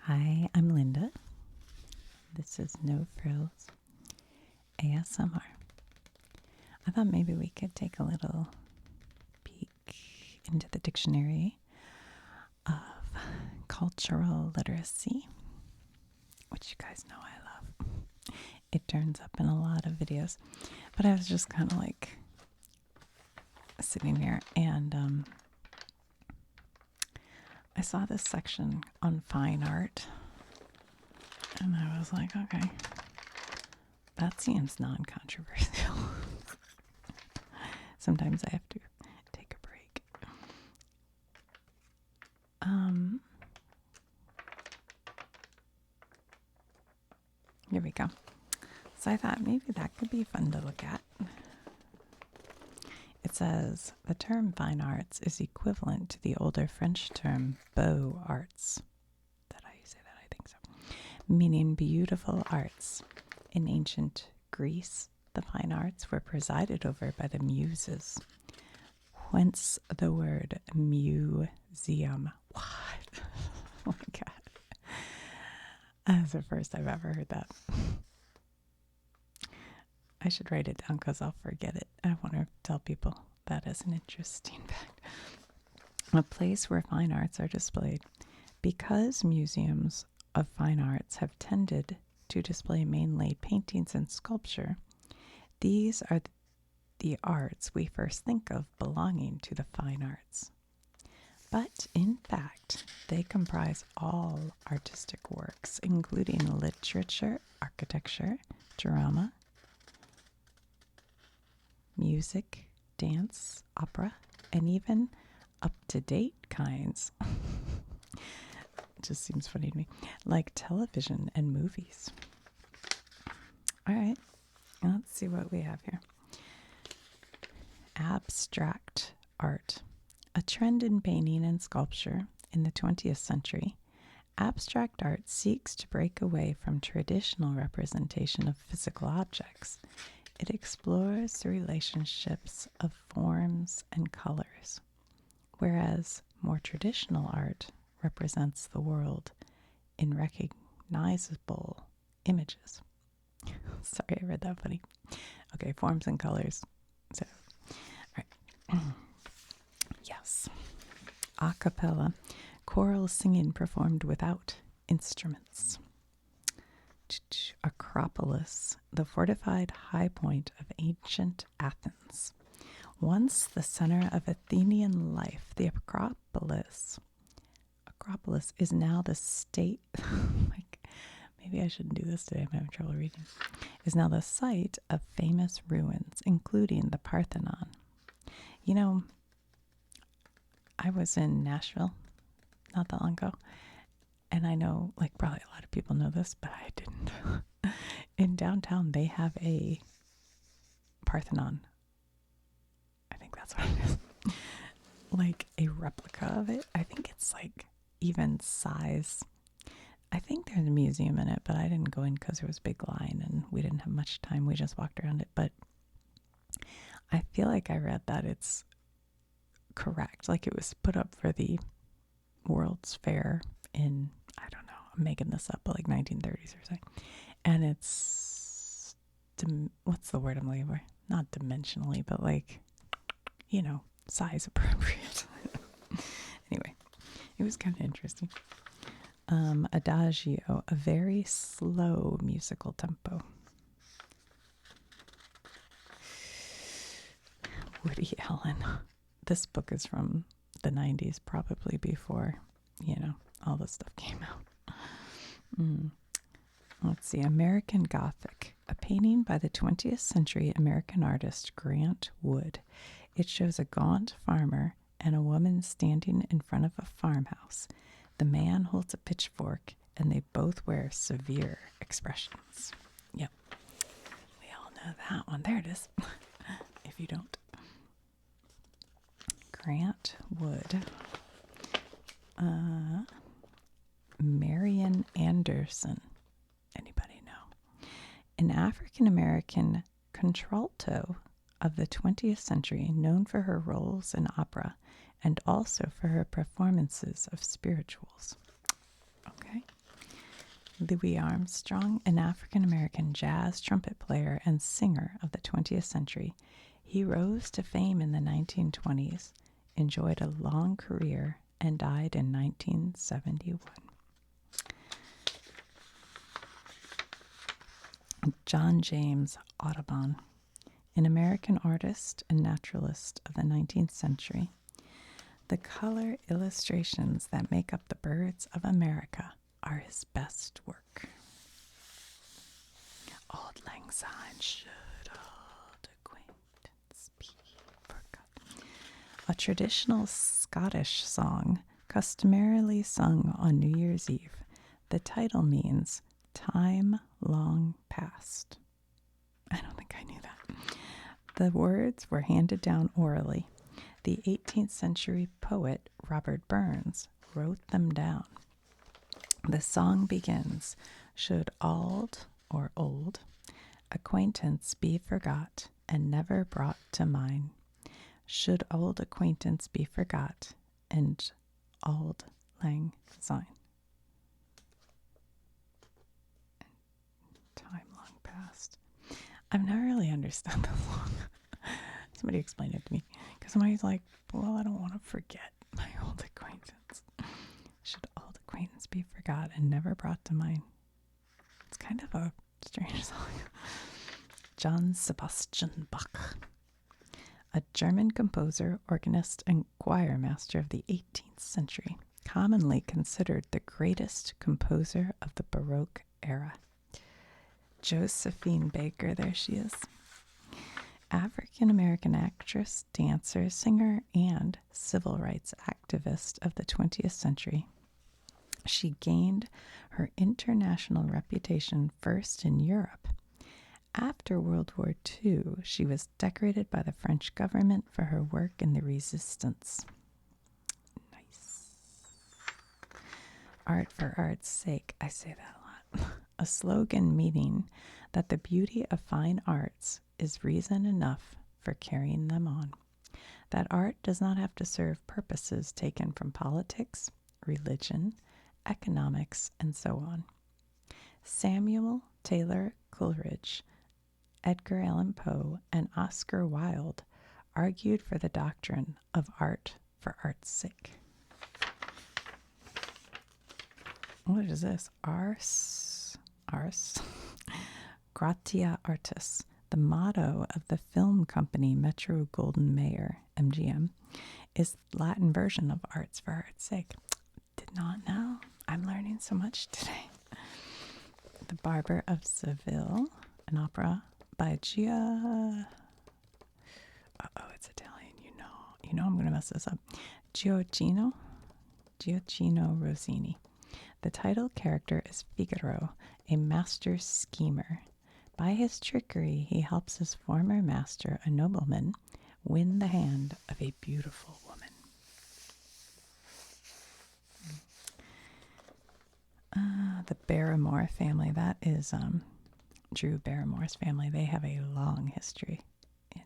Hi, I'm Linda. This is No Frills ASMR. I thought maybe we could take a little peek into the dictionary of cultural literacy, which you guys know I love. It turns up in a lot of videos, but I was just kind of like sitting here and I saw this section on fine art and I was like, okay, that seems non-controversial. Sometimes I have to take a break. Here we go. So I thought maybe that could be fun to look at. It says, the term fine arts is equivalent to the older French term beaux arts. Did I say that? I think so. Meaning beautiful arts. In ancient Greece, the fine arts were presided over by the muses. Whence the word museum. What? Oh my god. That's the first I've ever heard that. I should write it down because I'll forget it. I want to tell people that as an interesting fact. A place where fine arts are displayed. Because museums of fine arts have tended to display mainly paintings and sculpture, these are the arts we first think of belonging to the fine arts. But in fact, they comprise all artistic works, including literature, architecture, drama, music, dance, opera, and even up-to-date kinds. It just seems funny to me. Like television and movies. All right, let's see what we have here. Abstract art. A trend in painting and sculpture in the 20th century, abstract art seeks to break away from traditional representation of physical objects. It explores the relationships of forms and colors, whereas more traditional art represents the world in recognizable images. Sorry, I read that funny. Okay, forms and colors. So, all right. Yes. A cappella, choral singing performed without instruments. Acropolis, the fortified high point of ancient Athens. Once the center of Athenian life, the Acropolis is now the state. Like, maybe I shouldn't do this today. I'm having trouble reading. Is now the site of famous ruins, including the Parthenon. You know, I was in Nashville not that long ago, and I know, like, probably a lot of people know this, but I didn't. In downtown, they have a Parthenon. I think that's what it is. Like a replica of it. I think it's like even size. I think there's a museum in it, but I didn't go in because there was a big line and we didn't have much time. We just walked around it. But I feel like I read that it's correct. Like it was put up for the World's Fair in, I don't know, I'm making this up, but like 1930s or something. And it's, what's the word I'm looking for? Not dimensionally, but like, you know, size appropriate. Anyway, it was kind of interesting. Adagio, a very slow musical tempo. Woody Allen. This book is from the 90s, probably before, you know, all this stuff came out. Let's see, American Gothic, a painting by the 20th century American artist Grant Wood. It shows a gaunt farmer and a woman standing in front of a farmhouse. The man holds a pitchfork and they both wear severe expressions. Yep, we all know that one. There it is, if you don't. Grant Wood. Marian Anderson. Anybody know? An African-American contralto of the 20th century, known for her roles in opera and also for her performances of spirituals. Okay. Louis Armstrong, an African-American jazz trumpet player and singer of the 20th century, he rose to fame in the 1920s, enjoyed a long career, and died in 1971. John James Audubon, an American artist and naturalist of the 19th century. The color illustrations that make up the birds of America are his best work. Auld Lang Syne, should old acquaintance be forgot. A traditional Scottish song customarily sung on New Year's Eve. The title means time long past. I don't think I knew that. The words were handed down orally. The 18th century poet Robert Burns wrote them down. The song begins, should auld or old acquaintance be forgot and never brought to mind. Should old acquaintance be forgot and auld lang syne. Time long past. I've never really understood the song. Somebody explained it to me. Because somebody's like, well, I don't want to forget my old acquaintance. Should old acquaintance be forgot and never brought to mind? It's kind of a strange song. John Sebastian Bach, a German composer, organist, and choir master of the 18th century, commonly considered the greatest composer of the Baroque era. Josephine Baker, there she is. African-American actress, dancer, singer, and civil rights activist of the 20th century. She gained her international reputation first in Europe. After World War II, she was decorated by the French government for her work in the resistance. Nice. Art for art's sake. I say that a lot. A slogan meaning that the beauty of fine arts is reason enough for carrying them on. That art does not have to serve purposes taken from politics, religion, economics, and so on. Samuel Taylor Coleridge, Edgar Allan Poe, and Oscar Wilde argued for the doctrine of art for art's sake. What is this? Ars Gratia Artis. The motto of the film company Metro Goldwyn Mayer, MGM, is the Latin version of arts for art's sake. Did not know. I'm learning so much today. The Barber of Seville, an opera by it's Italian. You know I'm going to mess this up. Gioacchino Rossini. The title character is Figaro, a master schemer. By his trickery, he helps his former master, a nobleman, win the hand of a beautiful woman. The Barrymore family, that is Drew Barrymore's family. They have a long history in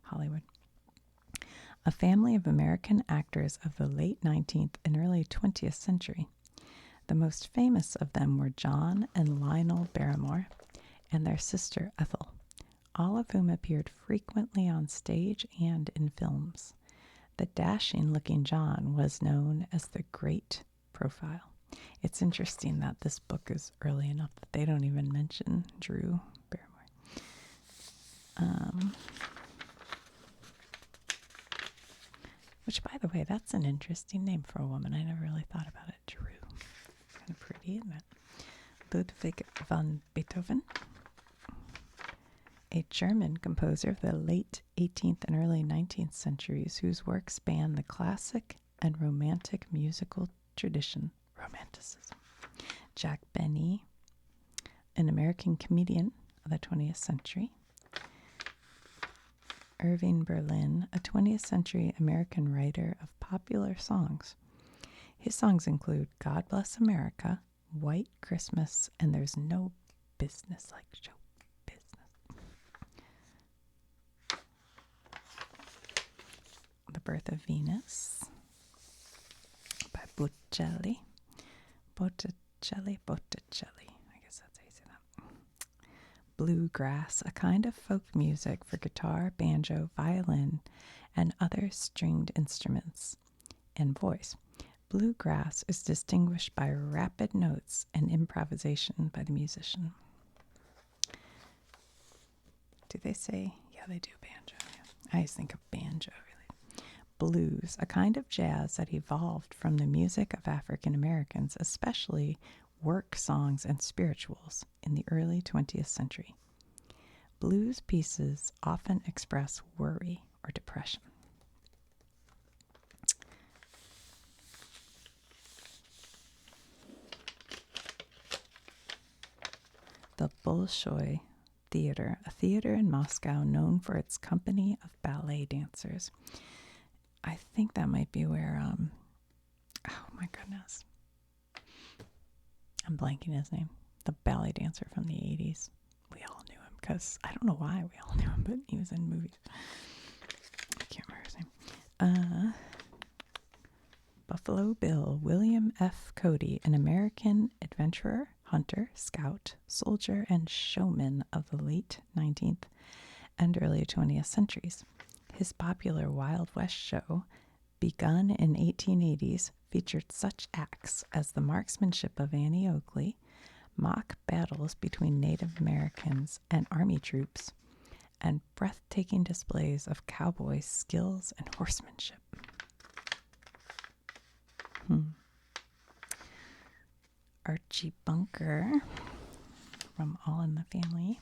Hollywood. A family of American actors of the late 19th and early 20th century. The most famous of them were John and Lionel Barrymore and their sister Ethel, all of whom appeared frequently on stage and in films. The dashing-looking John was known as the Great Profile. It's interesting that this book is early enough that they don't even mention Drew Barrymore. Which, by the way, that's an interesting name for a woman. I never really thought about it. Drew. Kind of pretty, isn't it? Ludwig van Beethoven, a German composer of the late 18th and early 19th centuries whose work span the classic and romantic musical tradition, Romanticism. Jack Benny, an American comedian of the 20th century. Irving Berlin, a 20th century American writer of popular songs. His songs include God Bless America, White Christmas, and There's No Business Like Show Business. The Birth of Venus by Botticelli. bluegrass, a kind of folk music for guitar, banjo, violin, and other stringed instruments and voice. Bluegrass is distinguished by rapid notes and improvisation by the musician. Do they say? Yeah, they do banjo. Yeah. I just think of banjo, really. Blues, a kind of jazz that evolved from the music of African Americans, especially work songs and spirituals in the early 20th century. Blues pieces often express worry or depression. The Bolshoi Theater, a theater in Moscow known for its company of ballet dancers. I think that might be where, oh my goodness, I'm blanking his name. The ballet dancer from the 80s. We all knew him because I don't know why we all knew him, but he was in movies. I can't remember his name. Buffalo Bill, William F. Cody, an American adventurer, hunter, scout, soldier, and showman of the late 19th and early 20th centuries. His popular Wild West show, begun in 1880s, featured such acts as the marksmanship of Annie Oakley, mock battles between Native Americans and Army troops, and breathtaking displays of cowboy skills and horsemanship. Archie Bunker from All in the Family.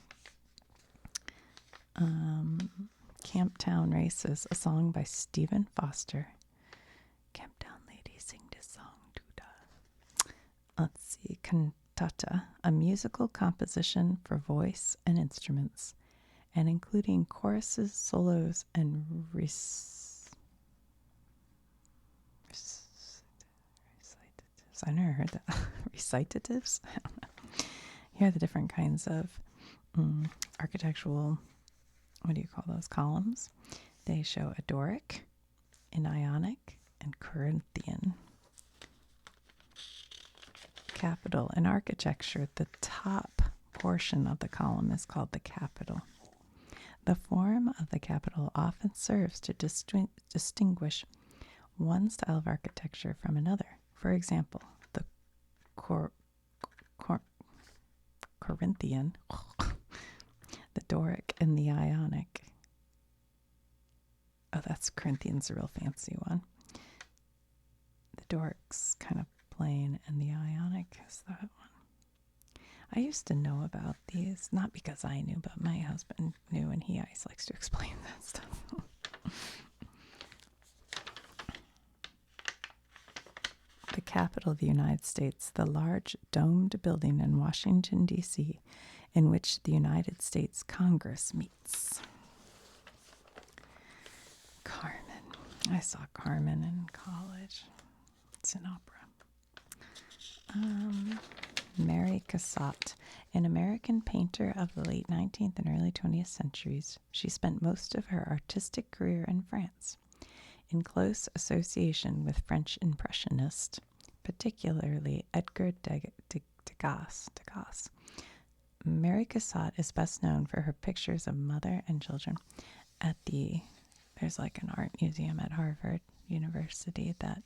Camptown Races, a song by Stephen Foster. Camptown ladies sing this song. Let's see. Cantata, a musical composition for voice and instruments, and including choruses, solos, and recitatives. I never heard that. Recitatives? I don't know. Here are the different kinds of architectural, what do you call those, columns? They show a Doric, an Ionic, and Corinthian. Capital. In architecture, the top portion of the column is called the capital. The form of the capital often serves to distinguish one style of architecture from another. For example, the Corinthian, the Doric, and the Ionic. Oh, that's Corinthian's a real fancy one. The Doric's kind of plain, and the Ionic is that one. I used to know about these, not because I knew, but my husband knew, and he always likes to explain that stuff. The capital of the United States, the large domed building in Washington, D.C., in which the United States Congress meets. Carmen. I saw Carmen in college. It's an opera. Mary Cassatt, an American painter of the late 19th and early 20th centuries. She spent most of her artistic career in France, in close association with French Impressionists, particularly Edgar Degas. Mary Cassatt is best known for her pictures of mother and children at there's like an art museum at Harvard University that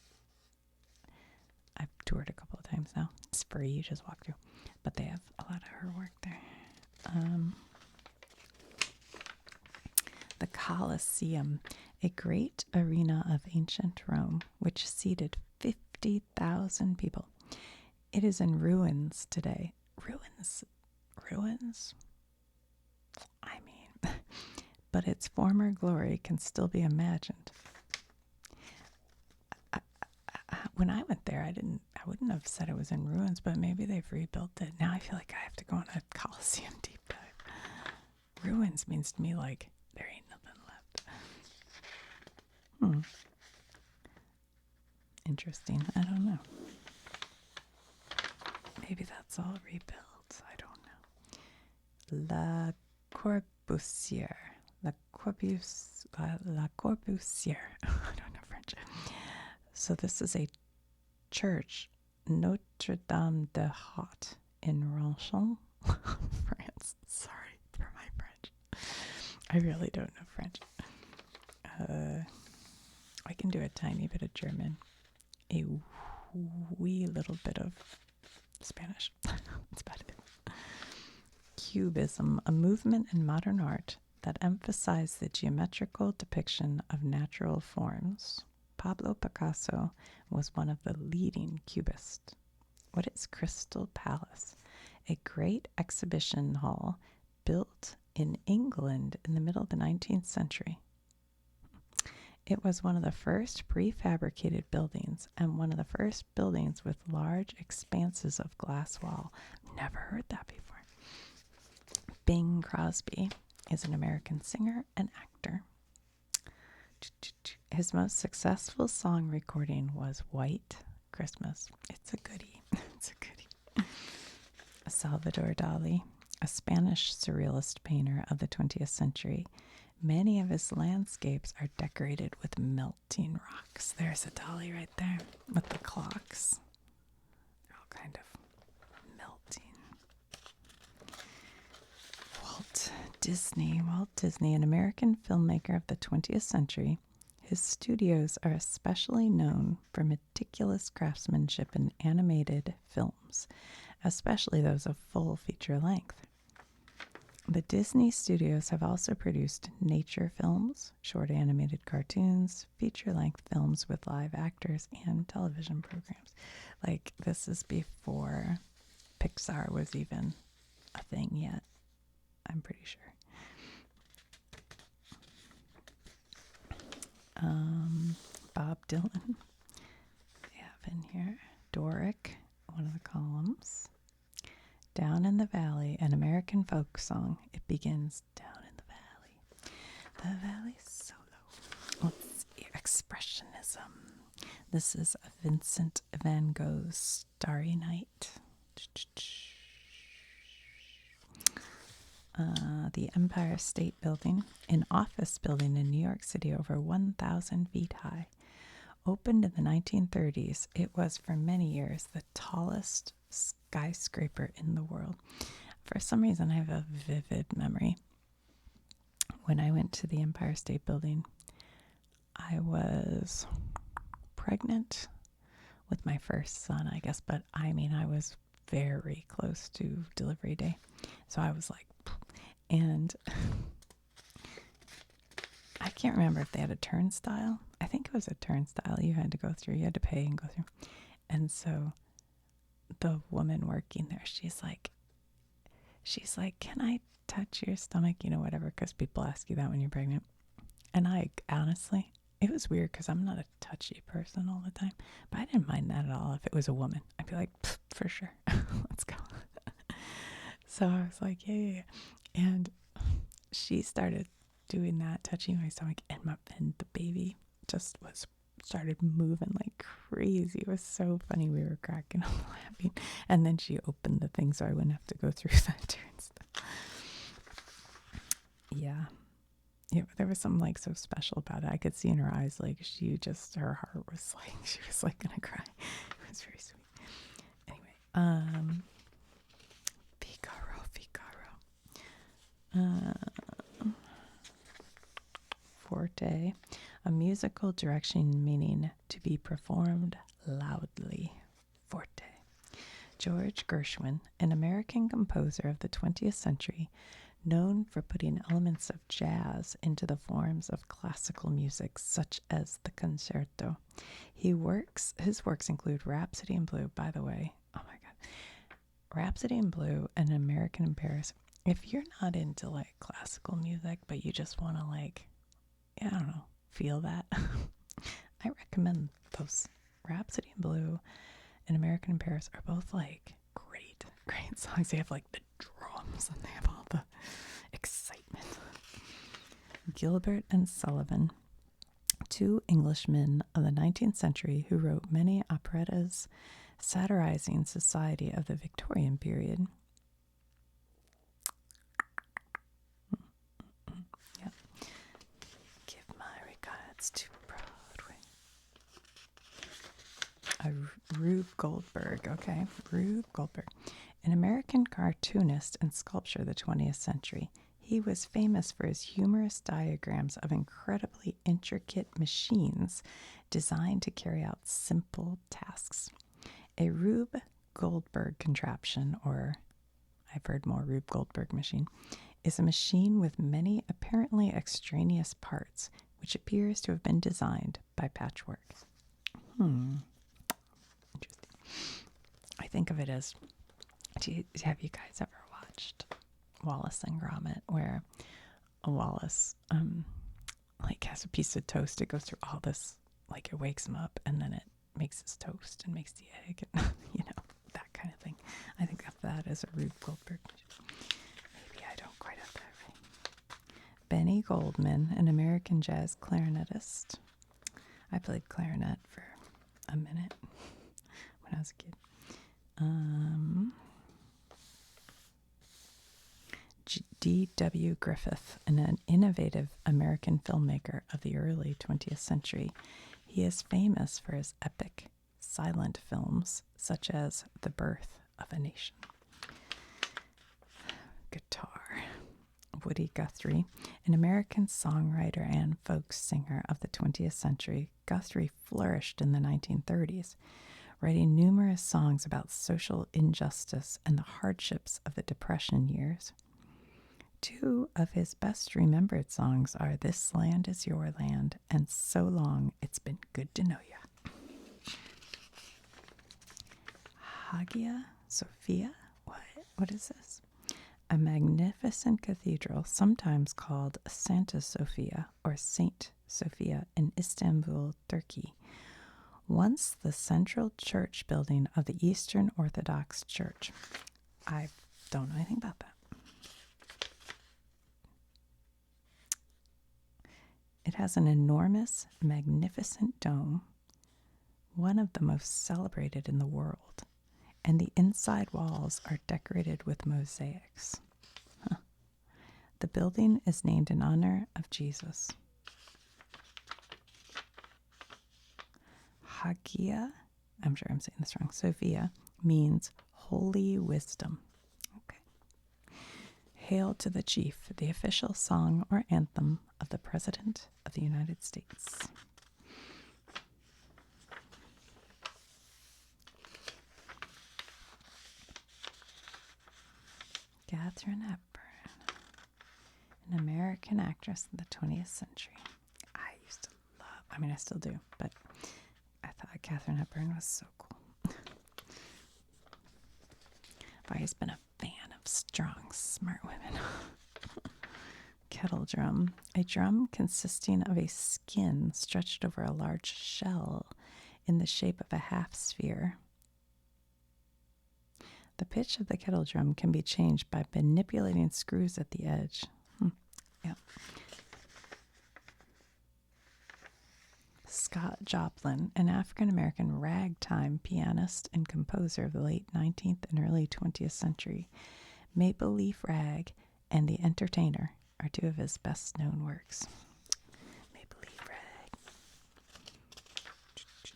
I've toured a couple of times now. It's free, you just walk through. But they have a lot of her work there. The Colosseum, a great arena of ancient Rome, which seated 50,000 people. It is in ruins today. Ruins? I mean, but its former glory can still be imagined. When I went there, I wouldn't have said it was in ruins, but maybe they've rebuilt it. Now I feel like I have to go on a Colosseum deep dive. Ruins means to me like there ain't nothing left. Interesting. I don't know. Maybe that's all rebuilt. I don't know. La Corbusière. La Corbusière. I don't know French. So this is a church, Notre Dame de Haut, in Ronchon, France. Sorry. I really don't know French. I can do a tiny bit of German, a wee little bit of Spanish. That's about it. Cubism, a movement in modern art that emphasized the geometrical depiction of natural forms. Pablo Picasso was one of the leading cubists. What is Crystal Palace? A great exhibition hall built in England in the middle of the 19th century. It was one of the first prefabricated buildings and one of the first buildings with large expanses of glass wall. Never heard that before. Bing Crosby is an American singer and actor. His most successful song recording was White Christmas. It's a goodie. It's a goodie. Salvador Dali, a Spanish surrealist painter of the 20th century. Many of his landscapes are decorated with melting rocks. There's a Dali right there with the clocks. They're all kind of melting. Walt Disney, an American filmmaker of the 20th century. His studios are especially known for meticulous craftsmanship in animated films, especially those of full feature length. The Disney studios have also produced nature films, short animated cartoons, feature-length films with live actors, and television programs. Like, this is before Pixar was even a thing yet, I'm pretty sure. Bob Dylan, we have in here. Doric, one of the columns. Down in the Valley, an American folk song. It begins down in the valley. The valley's so low. Let's see. Expressionism. This is Vincent van Gogh's Starry Night. The Empire State Building, an office building in New York City over 1,000 feet high. Opened in the 1930s, it was for many years the tallest skyscraper in the world. For some reason, I have a vivid memory. When I went to the Empire State Building, I was pregnant with my first son, I guess, but I mean, I was very close to delivery day. So I was like, and I can't remember if they had a turnstile. I think it was a turnstile you had to go through. You had to pay and go through. And so the woman working there, she's like, can I touch your stomach? You know, whatever, because people ask you that when you're pregnant. And I honestly, it was weird because I'm not a touchy person all the time, but I didn't mind that at all. If it was a woman, I'd be like, for sure, let's go. So I was like, yeah. And she started doing that, touching my stomach, and the baby just started moving like crazy. It was so funny. We were cracking up laughing. And then she opened the thing so I wouldn't have to go through that turnstile. Yeah. There was something like so special about it. I could see in her eyes, like her heart was like, she was like gonna cry. It was very sweet. Anyway, Figaro. Forte, a musical direction meaning to be performed loudly. Forte. George Gershwin, an American composer of the 20th century, known for putting elements of jazz into the forms of classical music, such as the concerto. His works include Rhapsody in Blue, by the way. Oh my God. Rhapsody in Blue and An American in Paris. If you're not into like classical music, but you just want to like, I don't know, feel that, I recommend those. Rhapsody in Blue and American in Paris are both like great songs. They have like the drums and they have all the excitement. Gilbert and Sullivan, two Englishmen of the 19th century who wrote many operettas satirizing society of the Victorian period. Yeah. Give my regards to Broadway. Rube Goldberg. Okay, Rube Goldberg. An American cartoonist and sculptor of the 20th century. He He was famous for his humorous diagrams of incredibly intricate machines designed to carry out simple tasks. A Rube Goldberg contraption, or I've heard more Rube Goldberg machine, is a machine with many apparently extraneous parts, which appears to have been designed by patchwork. Interesting. I think of it as, have you guys ever watched Wallace and Gromit, where Wallace has a piece of toast? It goes through all this, it wakes him up, and then it makes his toast and makes the egg, and that kind of thing. I think of that as a Rube Goldberg. Maybe I don't quite have that right. Benny Goldman, an American jazz clarinetist. I played clarinet for a minute when I was a kid. D.W. Griffith, an innovative American filmmaker of the early 20th century. He is famous for his epic silent films, such as The Birth of a Nation. Guitar. Woody Guthrie, an American songwriter and folk singer of the 20th century. Guthrie flourished in the 1930s, writing numerous songs about social injustice and the hardships of the Depression years. Two of his best remembered songs are This Land Is Your Land and So Long It's Been Good to Know Ya. Hagia Sophia? What is this? A magnificent cathedral, sometimes called Santa Sophia or Saint Sophia in Istanbul, Turkey. Once the central church building of the Eastern Orthodox Church. I don't know anything about that. It has an enormous, magnificent dome, one of the most celebrated in the world, and the inside walls are decorated with mosaics. The building is named in honor of Jesus. Hagia, I'm sure I'm saying this wrong, Sophia, means holy wisdom. Okay. Hail to the Chief, the official song or anthem of the President of the United States. Katharine Hepburn, an American actress in the 20th century. I still do, but I thought Katharine Hepburn was so cool. I've always been a fan of strong, smart women. Kettle drum, a drum consisting of a skin stretched over a large shell in the shape of a half sphere. The pitch of the kettle drum can be changed by manipulating screws at the edge. Yeah. Scott Joplin, an African-American ragtime pianist and composer of the late 19th and early 20th century. Maple Leaf Rag and The Entertainer are two of his best-known works. Maple Leaf Rag.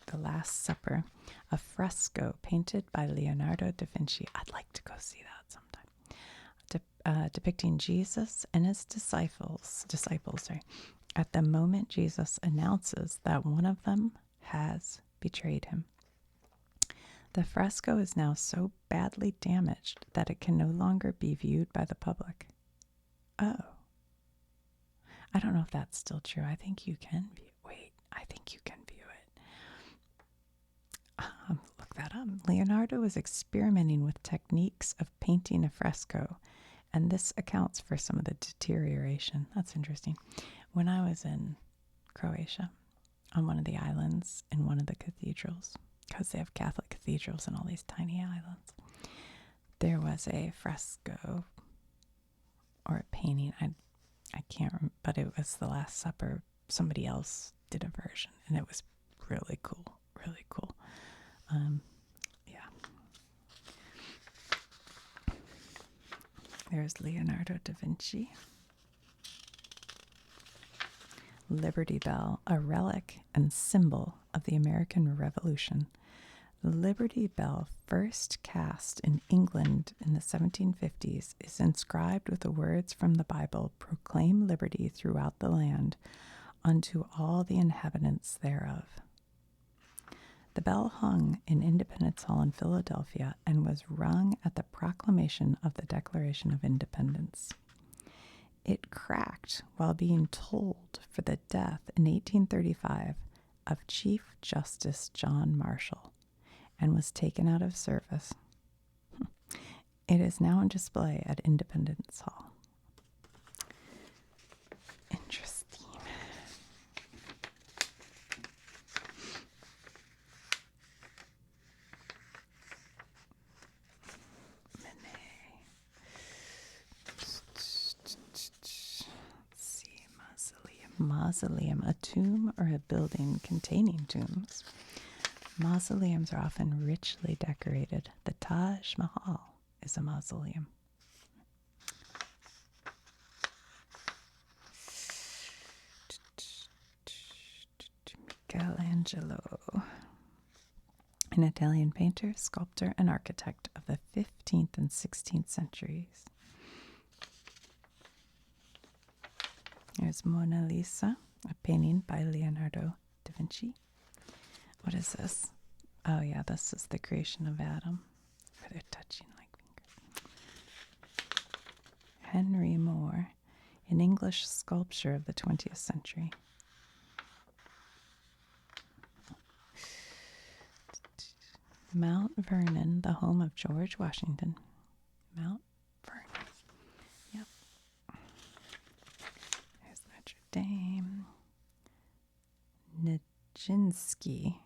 The Last Supper, a fresco painted by Leonardo da Vinci. I'd like to go see that sometime. Depicting Jesus and his disciples, at the moment Jesus announces that one of them has betrayed him. The fresco is now so badly damaged that it can no longer be viewed by the public. Oh. I don't know if that's still true. I think you can view it. I think you can view it. Look that up. Leonardo was experimenting with techniques of painting a fresco, and this accounts for some of the deterioration. That's interesting. When I was in Croatia, on one of the islands in one of the cathedrals, because they have Catholic cathedrals in all these tiny islands, there was a fresco or a painting. I can't remember, but it was The Last Supper. Somebody else did a version, and it was really cool. Really cool. Yeah. There's Leonardo da Vinci. Liberty Bell, a relic and symbol of the American Revolution. Liberty Bell, first cast in England in the 1750s, is inscribed with the words from the Bible, "Proclaim liberty throughout the land unto all the inhabitants thereof." The bell hung in Independence Hall in Philadelphia and was rung at the proclamation of the Declaration of Independence. It cracked while being tolled for the death in 1835 of Chief Justice John Marshall, and was taken out of service. It is now on display at Independence Hall. Interesting. Mausoleum, a tomb or a building containing tombs. Mausoleums are often richly decorated. The Taj Mahal is a mausoleum. Michelangelo, an Italian painter, sculptor, and architect of the 15th and 16th centuries. There's Mona Lisa, a painting by Leonardo da Vinci. What is this? Oh, yeah, this is the creation of Adam, where they're touching like fingers. Henry Moore, an English sculptor of the 20th century. Mount Vernon, the home of George Washington. Mount Vernon. Yep. There's Notre Dame. Nijinsky,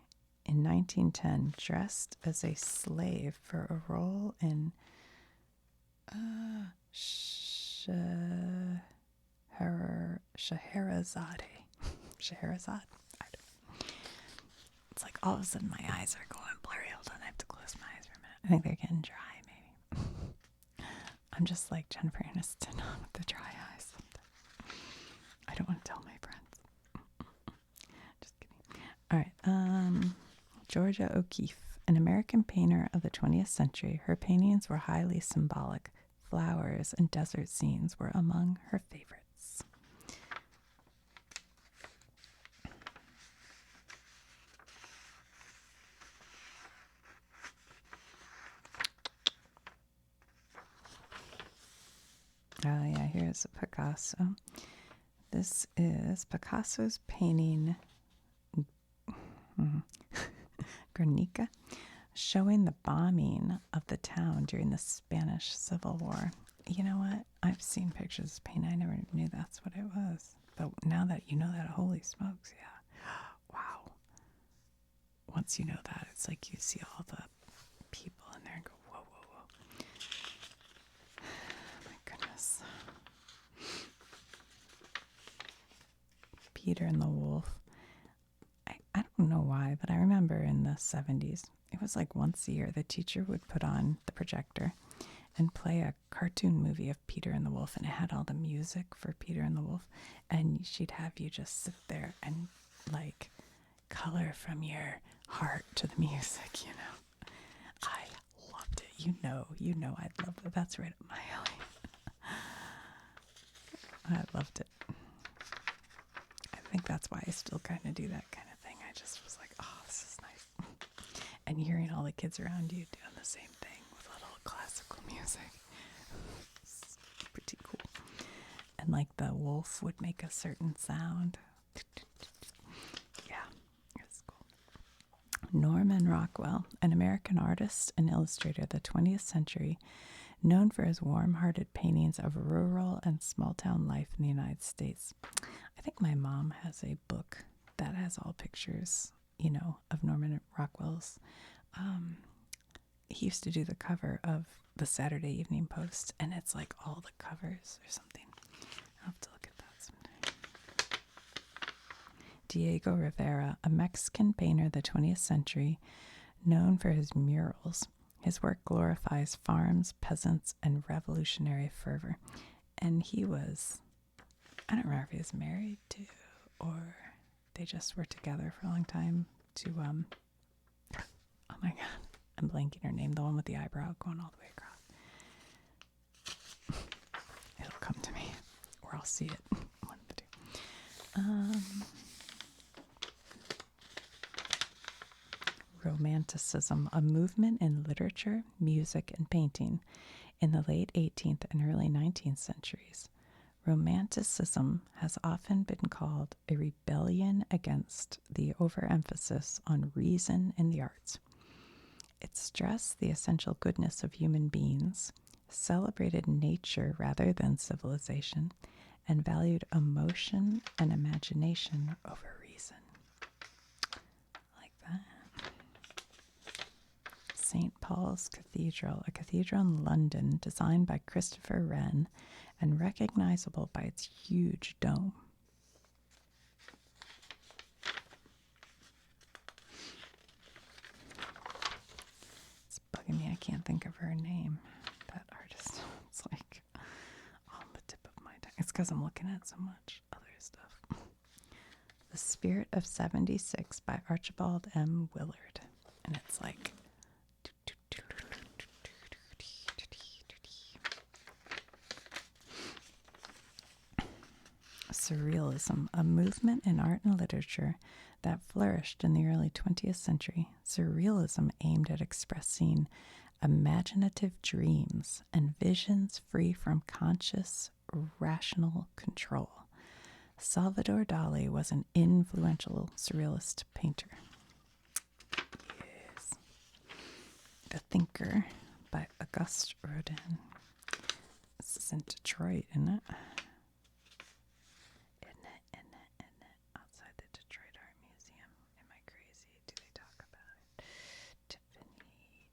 in 1910, dressed as a slave for a role in Scheherazade. Scheherazade? I don't know. It's like all of a sudden my eyes are going blurry. Hold on, I have to close my eyes for a minute. I think they're getting dry, maybe. I'm just like Jennifer Aniston with the dry eyes. I don't want to tell my friends. Just kidding. All right. Georgia O'Keeffe, an American painter of the 20th century. Her paintings were highly symbolic. Flowers and desert scenes were among her favorites. Oh, yeah, here's Picasso. This is Picasso's painting Guernica, showing the bombing of the town during the Spanish Civil War. You know what? I've seen pictures of this paint. I never knew that's what it was. But now that you know that, holy smokes, yeah. Wow. Once you know that, it's like you see all the people in there and go, whoa, whoa, whoa. My goodness. Peter and the Wolf. I don't know why, but I remember in the 70s, it was like once a year, the teacher would put on the projector and play a cartoon movie of Peter and the Wolf, and it had all the music for Peter and the Wolf, and she'd have you just sit there and like color from your heart to the music, you know. I loved it. You know I loved it. That's right up my alley. I loved it. I think that's why I still kind of do that kind of thing. I just was like, oh, this is nice. And hearing all the kids around you doing the same thing with a little classical music. It's pretty cool. And like the wolf would make a certain sound. Yeah, it's cool. Norman Rockwell, an American artist and illustrator of the 20th century, known for his warm-hearted paintings of rural and small-town life in the United States. I think my mom has a book that has all pictures, you know, of Norman Rockwell's. He used to do the cover of the Saturday Evening Post, and it's like all the covers or something. I'll have to look at that sometime. Diego Rivera, a Mexican painter of the 20th century, known for his murals. His work glorifies farms, peasants, and revolutionary fervor. And he was, I don't remember if he was married to, or they just were together for a long time, to a my God. I'm blanking her name. The one with the eyebrow going all the way across. It'll come to me. Or I'll see it. One of the two. Romanticism, a movement in literature, music, and painting in the late 18th and early 19th centuries. Romanticism has often been called a rebellion against the overemphasis on reason in the arts. It stressed the essential goodness of human beings, celebrated nature rather than civilization, and valued emotion and imagination over reason. Like that. St. Paul's Cathedral, a cathedral in London designed by Christopher Wren and recognizable by its huge dome. It's bugging me. I can't think of her name. That artist. It's like on the tip of my tongue. It's because I'm looking at so much other stuff. The Spirit of 76 by Archibald M. Willard. And it's like Surrealism, a movement in art and literature that flourished in the early 20th century. Surrealism aimed at expressing imaginative dreams and visions free from conscious, rational control. Salvador Dali was an influential surrealist painter. Yes. The Thinker by Auguste Rodin. This is in Detroit, isn't it? Outside the Detroit Art Museum. Am I crazy? Do they talk about it? Tiffany.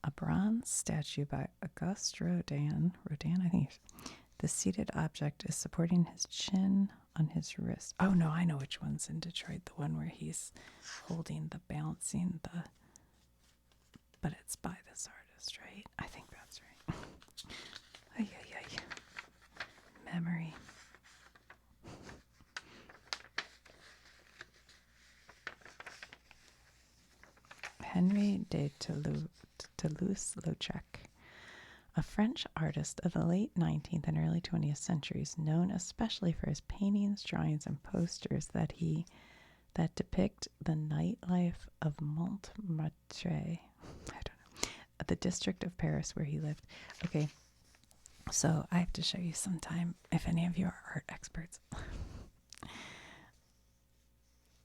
A bronze statue by Auguste Rodin. I think the seated object is supporting his chin on his wrist. Oh no, I know which one's in Detroit. The one where he's holding the balancing the. But it's by this artist, right? I think that's right. Ay. Memory. Henri de Toulouse-Lautrec, a French artist of the late 19th and early 20th centuries, known especially for his paintings, drawings, and posters that depict the nightlife of Montmartre. I don't know. The district of Paris where he lived. Okay. So I have to show you sometime if any of you are art experts.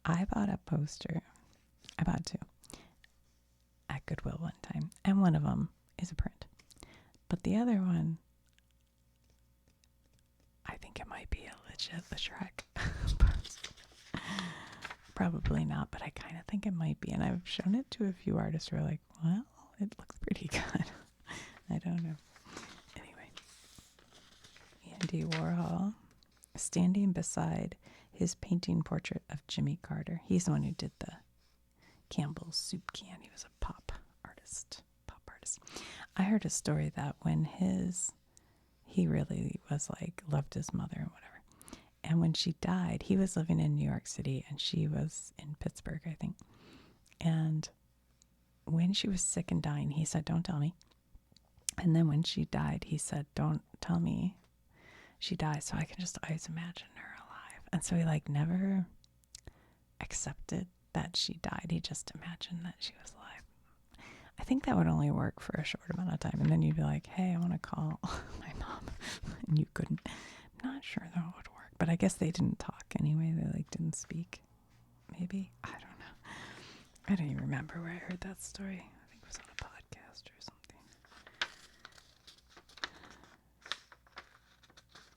I bought a poster. I bought two at Goodwill one time, and one of them is a print. But the other one, I think it might be a legit Lautrec. Probably not, but I kind of think it might be. And I've shown it to a few artists who are like, well, it looks pretty good. I don't know. Andy Warhol, standing beside his painting portrait of Jimmy Carter. He's the one who did the Campbell's soup can. He was a pop artist. I heard a story that when he really was like, loved his mother and whatever. And when she died, he was living in New York City and she was in Pittsburgh, I think. And when she was sick and dying, he said, don't tell me. And then when she died, he said, don't tell me she died, so I can just always imagine her alive. And so he like never accepted that she died. He just imagined that she was alive. I think that would only work for a short amount of time. And then you'd be like, hey, I want to call my mom. And you couldn't. I'm not sure that would work. But I guess they didn't talk anyway. They like didn't speak. Maybe. I don't know. I don't even remember where I heard that story. I think it was on a podcast or something.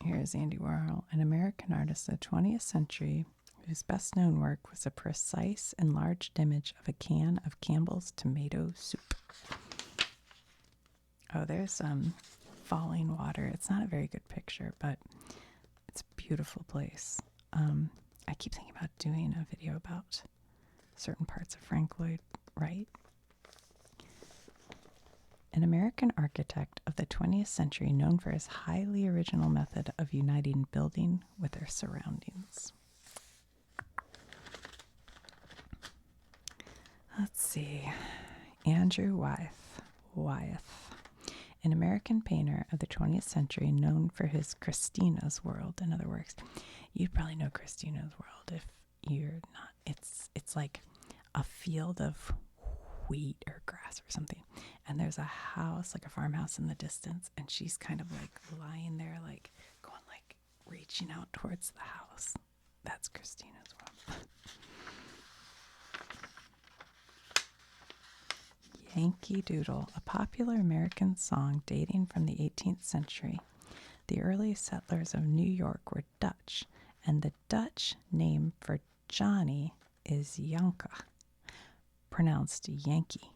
Here's Andy Warhol, an American artist of the 20th century whose best-known work was a precise, enlarged image of a can of Campbell's tomato soup. Oh, there's falling water. It's not a very good picture, but it's a beautiful place. I keep thinking about doing a video about certain parts of Frank Lloyd Wright. An American architect of the 20th century known for his highly original method of uniting building with their surroundings. Let's see. Andrew Wyeth, an American painter of the 20th century known for his Christina's World and other works. You'd probably know Christina's World if you're not. It's like a field of wheat or grass or something. And there's a house, like a farmhouse in the distance. And she's kind of like lying there, like going, like reaching out towards the house. That's Christina's World. Yankee Doodle, a popular American song dating from the 18th century. The early settlers of New York were Dutch, and the Dutch name for Johnny is Janka, pronounced Yankee.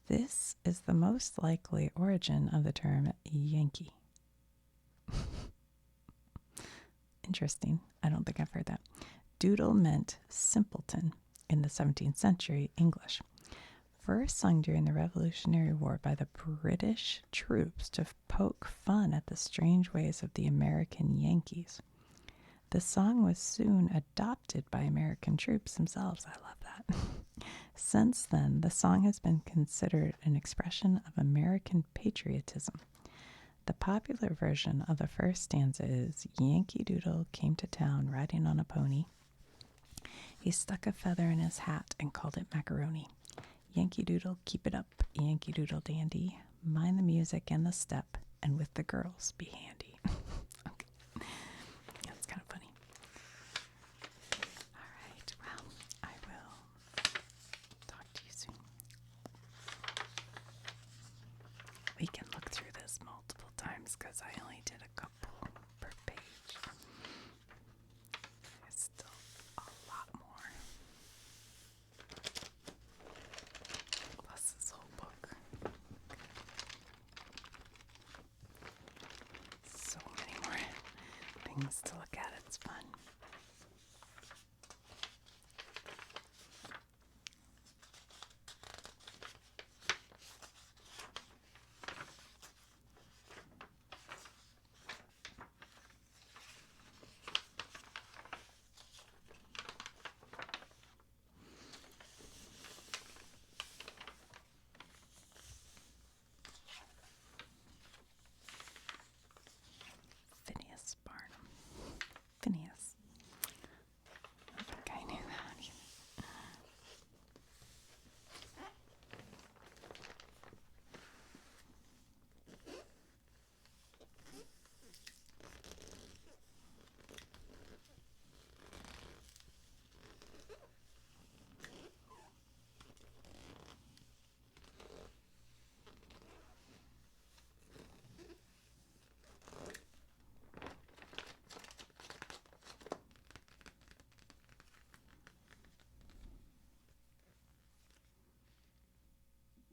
This is the most likely origin of the term Yankee. Interesting. I don't think I've heard that. Doodle meant simpleton in the 17th century English. First sung during the Revolutionary War by the British troops to poke fun at the strange ways of the American Yankees. The song was soon adopted by American troops themselves. I love that. Since then, the song has been considered an expression of American patriotism. The popular version of the first stanza is, Yankee Doodle came to town riding on a pony. He stuck a feather in his hat and called it macaroni. Yankee Doodle, keep it up, Yankee Doodle dandy. Mind the music and the step, and with the girls be handy. Okay. That's kind of funny. All right, well, I will talk to you soon. We can look through this multiple times because I only did a couple per page. There's still a lot more. Plus this whole book. So many more things to